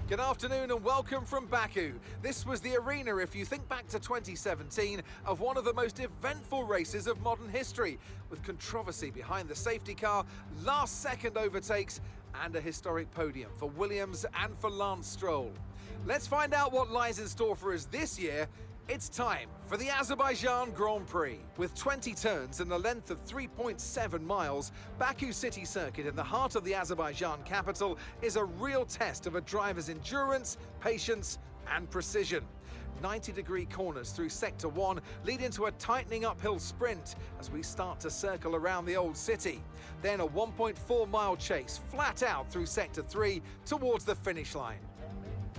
Good afternoon and welcome from Baku. This was the arena, if you think back to 2017, of one of the most eventful races of modern history, with controversy behind the safety car, last-second overtakes, and a historic podium for Williams and for Lance Stroll. Let's find out what lies in store for us this year. It's time for the Azerbaijan Grand Prix. With 20 turns and a length of 3.7 miles, Baku City Circuit in the heart of the Azerbaijan capital is a real test of a driver's endurance, patience and precision. 90-degree corners through Sector 1 lead into a tightening uphill sprint as we start to circle around the old city. Then a 1.4-mile chase flat out through Sector 3 towards the finish line.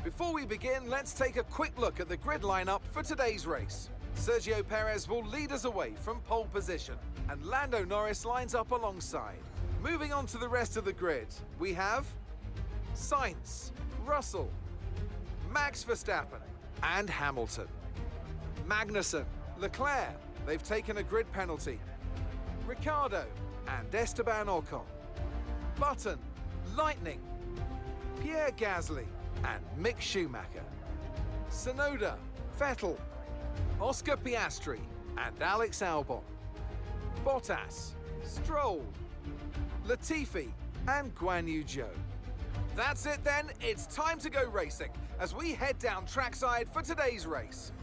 Before we begin, let's take a quick look at the grid lineup for today's race. Sergio Perez will lead us away from pole position, and Lando Norris lines up alongside. Moving on to the rest of the grid, we have Sainz, Russell, Max Verstappen, and Hamilton. Magnussen, Leclerc, they've taken a grid penalty. Ricciardo and Esteban Ocon. Button, Lightning, Pierre Gasly, and Mick Schumacher. Tsunoda, Vettel, Oscar Piastri, and Alex Albon. Bottas, Stroll, Latifi, and Guan Yu Zhou. That's it then, it's time to go racing as we head down trackside for today's race.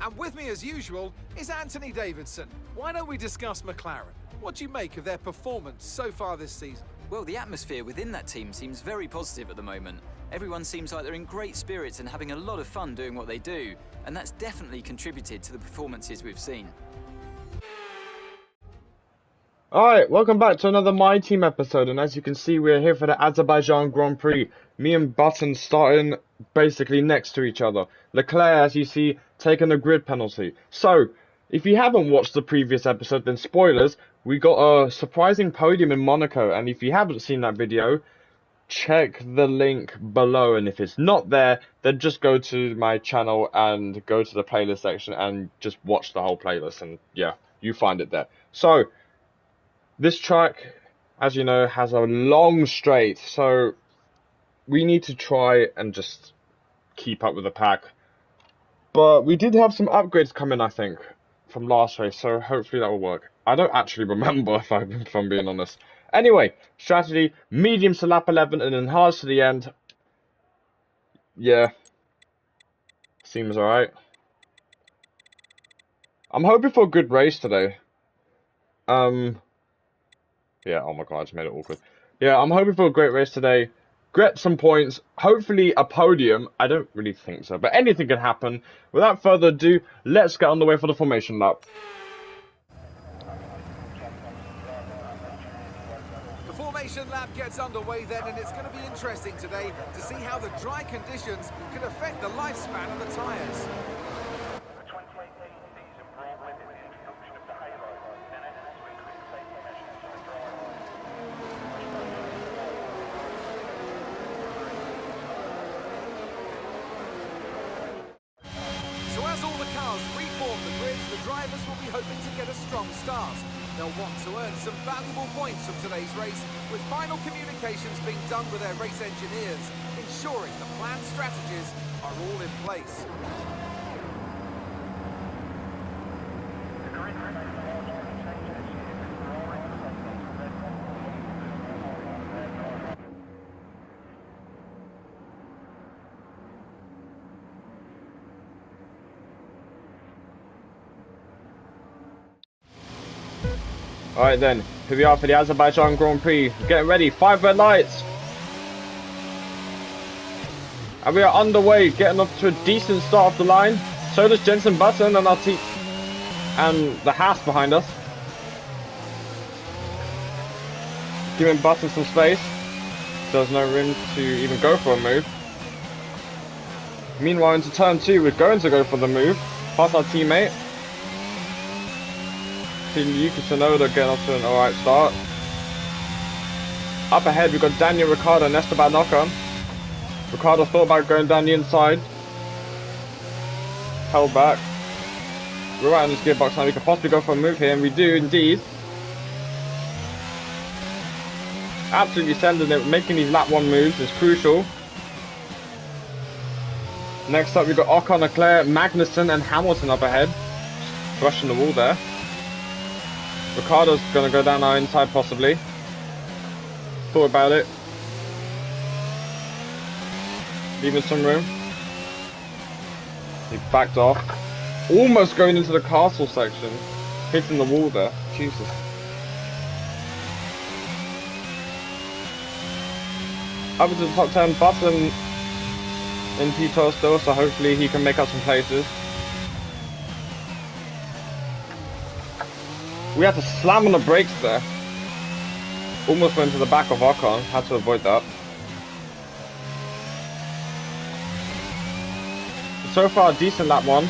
And with me as usual is Anthony Davidson. Why don't we discuss McLaren? What do you make of their performance so far this season? Well, the atmosphere within that team seems very positive at the moment. Everyone seems like they're in great spirits and having a lot of fun doing what they do, and that's definitely contributed to the performances we've seen. Alright, welcome back to another My Team episode, and as you can see, we're here for the Azerbaijan Grand Prix. Me and Button starting basically next to each other. Leclerc, as you see, taking a grid penalty. So, if you haven't watched the previous episode, then spoilers, we got a surprising podium in Monaco, and if you haven't seen that video, check the link below, and if it's not there, then just go to my channel and go to the playlist section and just watch the whole playlist, and yeah, you find it there. So, this track, as you know, has a long straight, so we need to try and just keep up with the pack. But we did have some upgrades coming, I think, from last race, so hopefully that will work. I don't actually remember, if I'm being honest. Anyway, strategy, medium to lap 11 and then hard to the end. Yeah, seems alright. I'm hoping for a good race today. Yeah, oh my god, I just made it awkward. Yeah, I'm hoping for a great race today. Get some points, hopefully a podium. I don't really think so, but anything can happen. Without further ado, let's get on the way for the formation lap. The formation lap gets underway then, and it's going to be interesting today to see how the dry conditions could affect the lifespan of the tyres. The drivers will be hoping to get a strong start. They'll want to earn some valuable points from today's race, with final communications being done with their race engineers, ensuring the planned strategies are all in place. Alright then, here we are for the Azerbaijan Grand Prix. Getting ready, 5 red lights. And we are underway, getting off to a decent start of the line. So does Jenson Button and our team, and the Haas behind us. Giving Button some space. There's no room to even go for a move. Meanwhile, into turn 2, we're going to go for the move. Past our teammate. Yuki Tsunoda getting off to an alright start. Up ahead we've got Daniel Ricciardo and Esteban Ocon. Ricciardo thought about going down the inside. Held back. We're right on this gearbox now, we could possibly go for a move here, and we do indeed. Absolutely sending it. Making these lap 1 moves is crucial. Next up, we've got Ocon, Leclerc, Magnussen, and Hamilton up ahead. Brushing the wall there. Ricciardo's going to go down our inside, possibly. Thought about it. Leaving some room. He backed off. Almost going into the castle section. Hitting the wall there. Jesus. Up into the top 10. Button in P12 still, so hopefully he can make up some places. We had to slam on the brakes there. Almost went to the back of Ocon. Had to avoid that. So far, decent lap 1.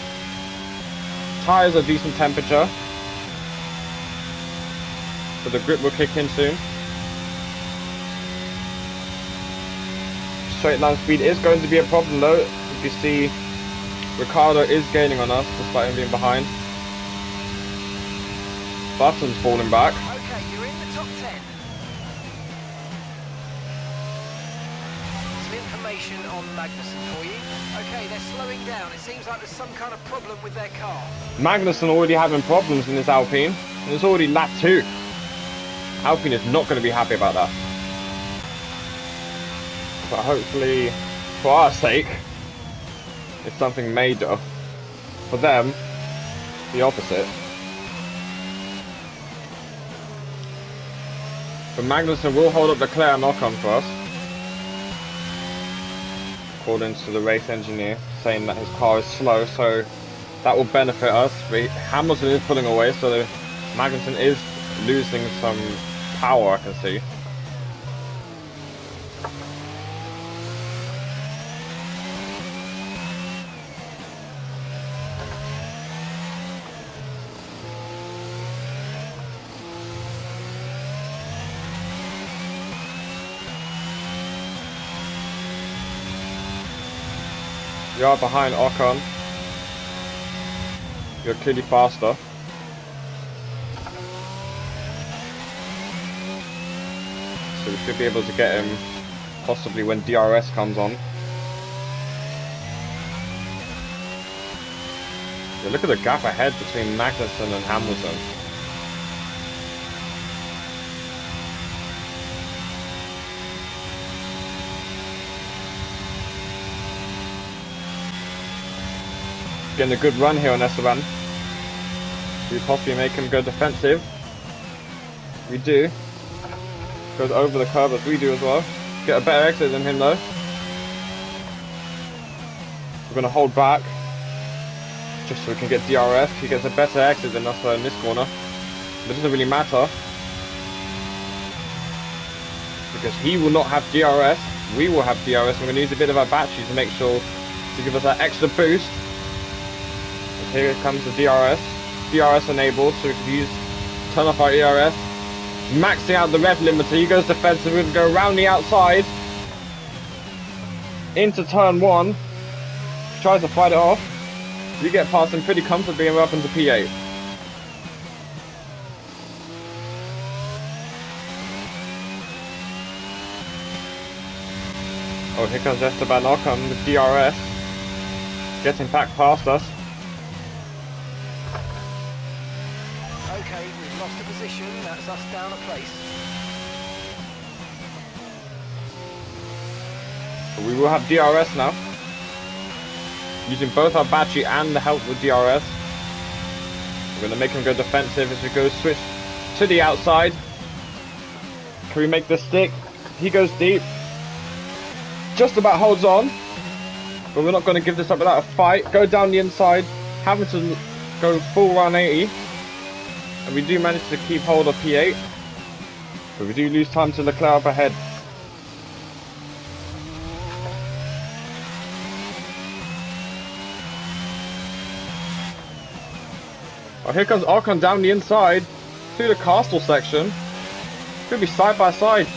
Tyres are decent temperature. So the grip will kick in soon. Straight line speed is going to be a problem though. If you see, Ricciardo is gaining on us despite him being behind. Button's falling back. Okay, you're in the top 10. Some information on Magnussen for you. Okay, they're slowing down. It seems like there's some kind of problem with their car. Magnussen already having problems in this Alpine. And it's already lap 2. Alpine is not going to be happy about that. But hopefully, for our sake, it's something major. For them, the opposite. But Magnussen will hold up Leclerc and Ocon for us. According to the race engineer, saying that his car is slow, so that will benefit us. But Hamilton is pulling away, so Magnussen is losing some power, I can see. You are behind Ocon. You're clearly faster. So we should be able to get him possibly when DRS comes on. Yeah, look at the gap ahead between Magnussen and Hamilton. Getting a good run here on Esteban. Do we possibly make him go defensive? We do. Goes over the curb as we do as well. Get a better exit than him though. We're going to hold back. Just so we can get DRS. He gets a better exit than us in this corner. But it doesn't really matter. Because he will not have DRS. We will have DRS. We're going to use a bit of our battery to make sure to give us that extra boost. Here comes the DRS. DRS enabled, so we can turn off our ERS. Maxing out the rev limiter. He goes defensive. We're going to go around the outside. Into turn 1. Tries to fight it off. We get past him pretty comfortably and we're up into P8. Oh, here comes Esteban Ocon with DRS. Getting back past us. Okay, we've lost a position. That's us down a place. But we will have DRS now. Using both our battery and the help with DRS. We're going to make him go defensive as we go switch to the outside. Can we make this stick? He goes deep. Just about holds on. But we're not going to give this up without a fight. Go down the inside. Having to go full 180. And we do manage to keep hold of P8. But we do lose time to Leclerc up ahead. Oh, here comes Ocon down the inside through the castle section. Could be side by side.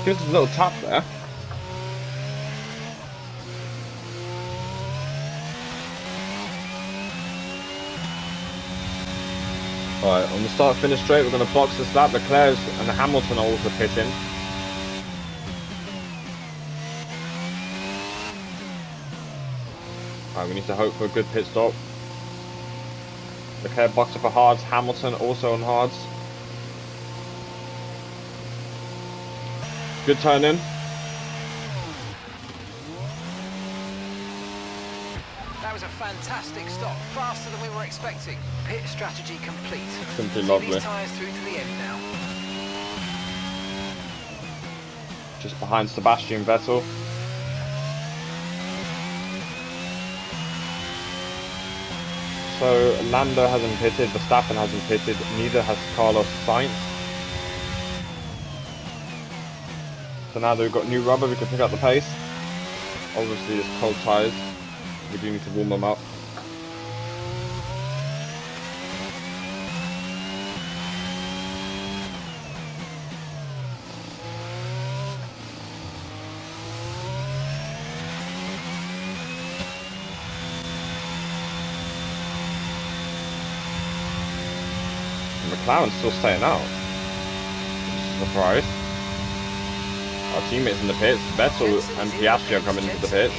Gives us a little tap there. Alright, on the start finish straight, we're going to box this lap. Leclerc and Hamilton are also pitting. Alright, we need to hope for a good pit stop. Leclerc boxer for hards, Hamilton also on hards. Good turn in. That was a fantastic stop, faster than we were expecting. Pit strategy complete. Simply See lovely. these tyres through to the end now. Just behind Sebastian Vettel. So Lando hasn't pitted, Verstappen hasn't pitted, neither has Carlos Sainz. So now that we've got new rubber, we can pick up the pace. Obviously it's cold tyres, we do need to warm them up. McLaren's still staying out. Surprise. Our teammates in the pits, Vettel and Piastri are coming into the pits.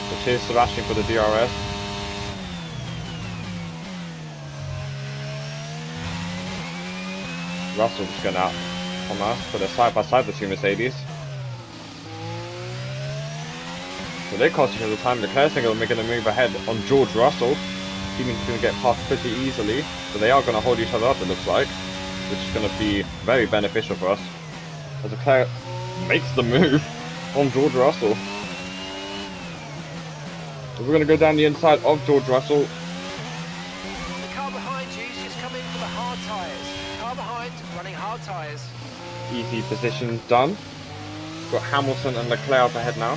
So cheers Sebastian for the DRS. Russell just going out on us, but they're side by side, the two Mercedes. So they're costing us the time. Leclerc's going to move ahead on George Russell. He's going to get past pretty easily, so they are going to hold each other up, it looks like, which is going to be very beneficial for us. As Leclerc makes the move on George Russell. So we're going to go down the inside of George Russell. The car behind you is just coming for the hard tyres. Car behind, running hard tyres. Easy position done. Got Hamilton and Leclerc up ahead now.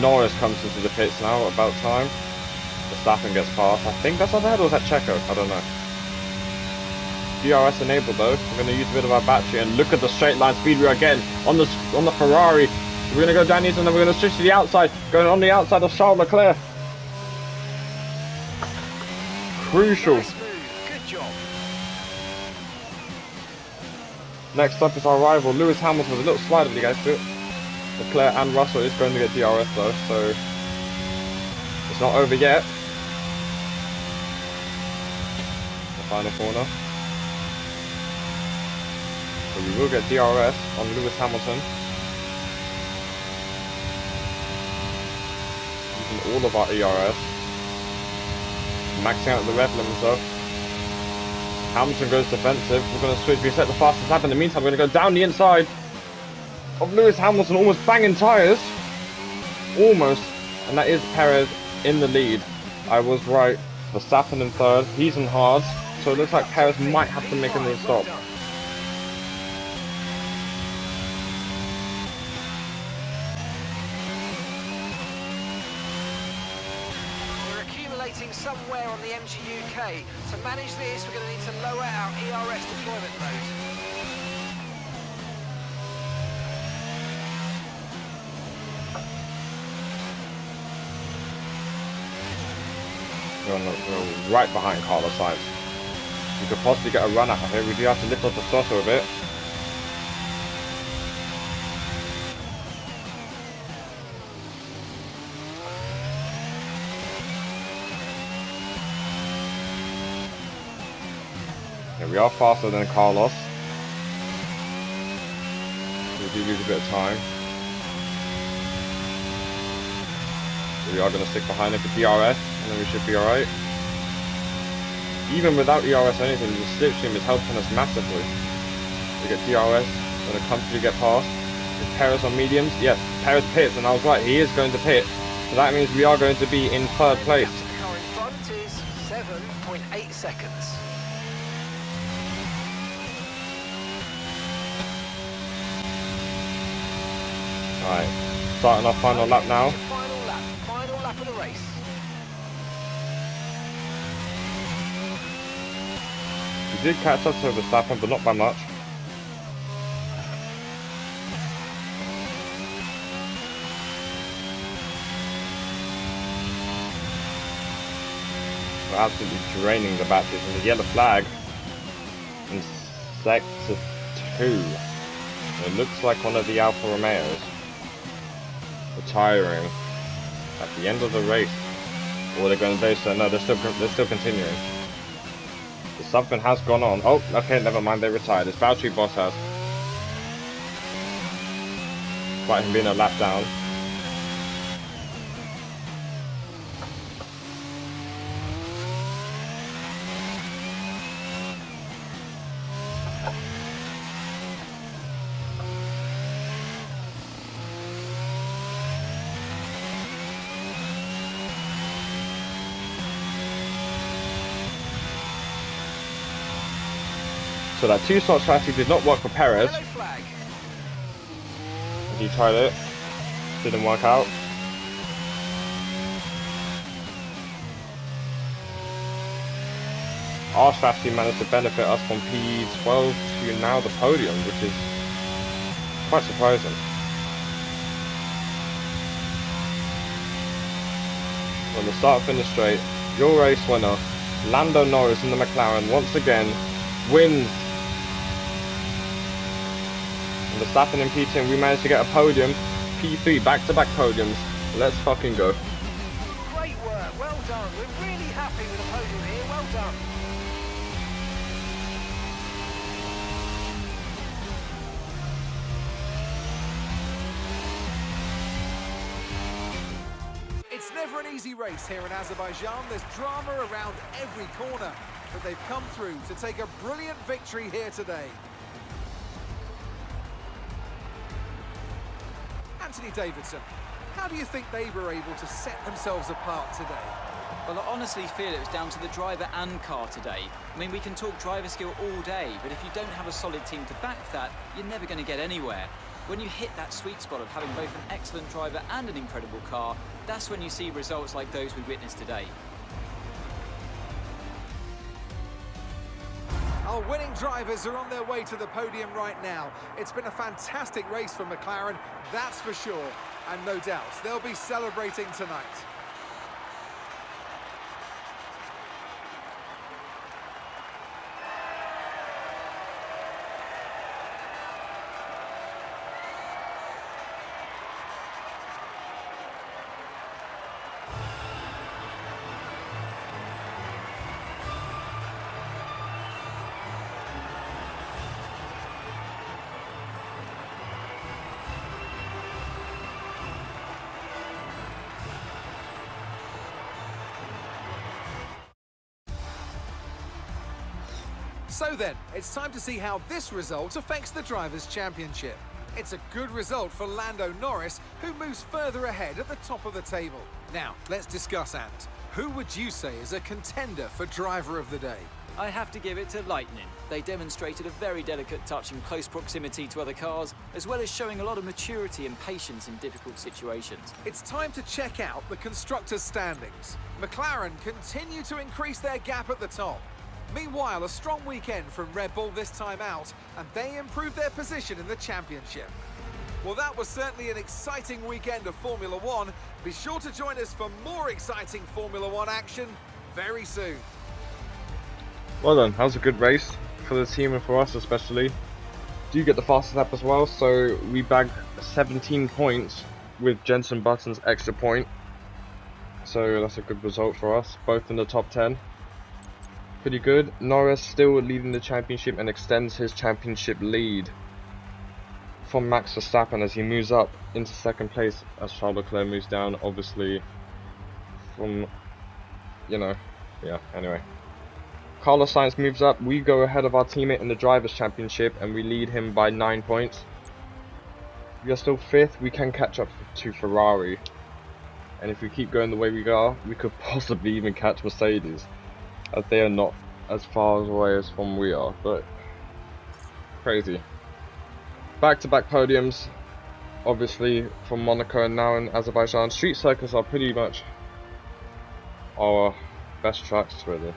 Norris comes into the pits now, about time. Verstappen gets past. I think that's up ahead, or was that Checo? I don't know. DRS enabled though. We're going to use a bit of our battery, and look at the straight line speed we are getting on the Ferrari. We're going to go down these, and then we're going to switch to the outside, going on the outside of Charles Leclerc. Crucial. Nice move. Good job. Next up is our rival, Lewis Hamilton, with a little slide if you guys do it. Leclerc and Russell is going to get DRS though, so it's not over yet. The final corner. So we will get DRS on Lewis Hamilton. Using all of our ERS. Maxing out the rev limits though. Hamilton goes defensive. We're going to switch, reset the fastest lap. In the meantime, we're going to go down the inside of Lewis Hamilton, almost banging tyres. Almost. And that is Perez in the lead. I was right. Verstappen in third. He's in hards. So it looks like Perez might have to make a move stop. We're accumulating somewhere on the MGUK. To manage this, we're going to need to lower our ERS deployment mode. We're right behind Carlos Sainz. We could possibly get a run out of here. We do have to lift up the throttle a bit. Yeah, we are faster than Carlos. We do lose a bit of time. We are going to stick behind it for DRS, and then we should be alright. Even without ERS or anything, the slipstream is helping us massively. We get DRS, going to comfortably get past. Is Perez on mediums? Yes, Perez pits, and I was right, he is going to pit. So that means we are going to be in third place. The car in front is 7.8 seconds. Alright, starting our final lap now. Final lap of the race. We did catch up to Verstappen, but not by much. We're absolutely draining the batteries. There's a yellow flag in sector 2. It looks like one of the Alfa Romeos retiring at the end of the race. Or they're going to no, they're still continuing. Something has gone on. Oh, okay, never mind, they retired. It's Valtteri Bottas. Despite him being a lap down. So that two-start strategy did not work for Perez. Yellow flag. He tried it. Didn't work out. Our strategy managed to benefit us from P12 to now the podium, which is quite surprising. From the start finish straight, your race winner, Lando Norris in the McLaren, once again wins. And Verstappen and P10, we managed to get a podium. P3, back-to-back podiums. Let's fucking go. Great work, well done. We're really happy with the podium here, well done. It's never an easy race here in Azerbaijan. There's drama around every corner, but they've come through to take a brilliant victory here today. Anthony Davidson, how do you think they were able to set themselves apart today? Well, I honestly feel it was down to the driver and car today. I mean, we can talk driver skill all day, but if you don't have a solid team to back that, you're never going to get anywhere. When you hit that sweet spot of having both an excellent driver and an incredible car, that's when you see results like those we witnessed today. Our winning drivers are on their way to the podium right now. It's been a fantastic race for McLaren, that's for sure. And no doubt, they'll be celebrating tonight. So then, it's time to see how this result affects the Drivers' Championship. It's a good result for Lando Norris, who moves further ahead at the top of the table. Now, let's discuss, Ant. Who would you say is a contender for Driver of the Day? I have to give it to Lightning. They demonstrated a very delicate touch in close proximity to other cars, as well as showing a lot of maturity and patience in difficult situations. It's time to check out the Constructors' standings. McLaren continue to increase their gap at the top. Meanwhile, a strong weekend from Red Bull this time out, and they improved their position in the championship. Well, that was certainly an exciting weekend of Formula One. Be sure to join us for more exciting Formula One action very soon. Well done, that was a good race for the team and for us especially. Do get the fastest lap as well, so we bagged 17 points with Jenson Button's extra point. So that's a good result for us, both in the top 10. Pretty good. Norris still leading the championship and extends his championship lead from Max Verstappen as he moves up into second place as Charles Leclerc moves down, obviously from, anyway. Carlos Sainz moves up. We go ahead of our teammate in the Drivers' Championship and we lead him by 9 points. We are still 5th. We can catch up to Ferrari. And if we keep going the way we are, we could possibly even catch Mercedes, as they are not as far away as from we are, but crazy. Back-to-back podiums, obviously from Monaco and now in Azerbaijan. Street circuits are pretty much our best tracks, really.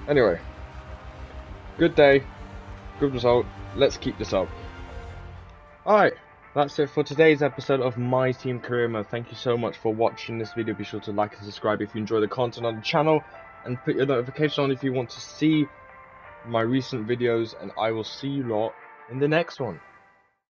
Anyway, good day, good result. Let's keep this up. Alright, That's it for today's episode of My Team Career Mode. Thank you so much for watching this video. Be sure to like and subscribe if you enjoy the content on the channel, and put your notification on if you want to see my recent videos, and I will see you lot in the next one.